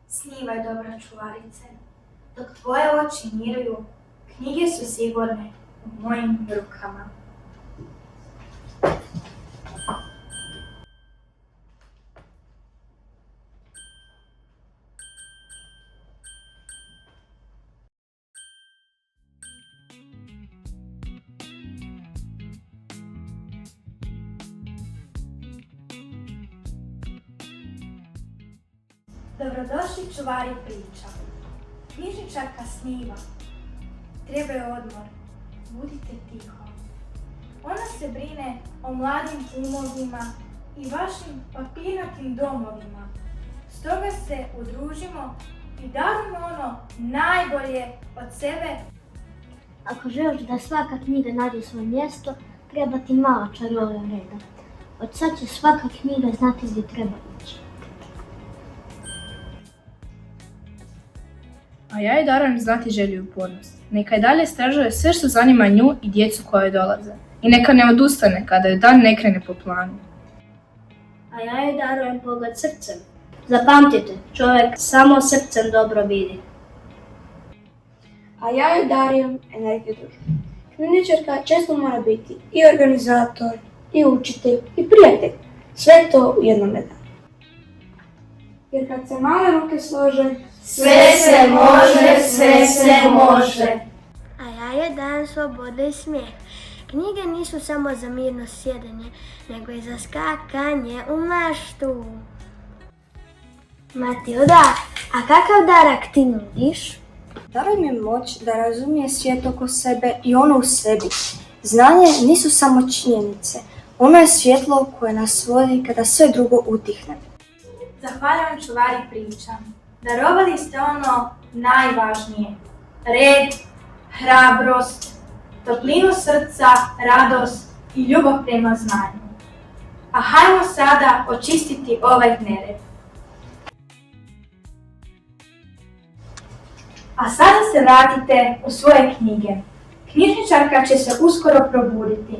Snivaj, dobra čuvarice. Dok tvoje oči miruju, knjige su sigurne u mojim rukama. Dobrodošli čuvari priča. Knjižničarka sniva. Treba je odmor. Budite tiho. Ona se brine o mladim umovima i vašim papirnatim domovima. Stoga se udružimo i darimo ono najbolje od sebe. Ako želiš da svaka knjiga nađe svoje mjesto, treba ti malo čarolija reda. Od sad će svaka knjiga znati gdje treba ići. A ja joj darujem znati želju i upornost. Neka i dalje istražuje sve što zanima nju i djecu koje dolaze. I neka ne odustane kada joj dan ne krene po planu. A ja joj darujem pogled srcem. Zapamtite, čovjek samo srcem dobro vidi. A ja joj darujem energiju društva. Knjižničarka često mora biti i organizator, i učitelj, i prijatelj. Sve to u jednom danu. Jer kad se male ruke slože, Sve se može, sve se može. A ja joj dajem slobodu i smijeh. Knjige nisu samo za mirno sjedenje, nego i za skakanje u maštu. Matilda, a kakav darak ti nudiš? daruj mi moć da razumije svijet oko sebe i ono u sebi. Znanje nisu samo činjenice, ono je svjetlo koje nas vodi kada sve drugo utihne. Zahvaljujem čuvari priča. Darovali ste ono najvažnije. Red, hrabrost, toplinu srca, radost i ljubav prema znanju. A hajmo sada očistiti ovaj nered. A sada se vratite u svoje knjige. Knjižničarka će se uskoro probuditi.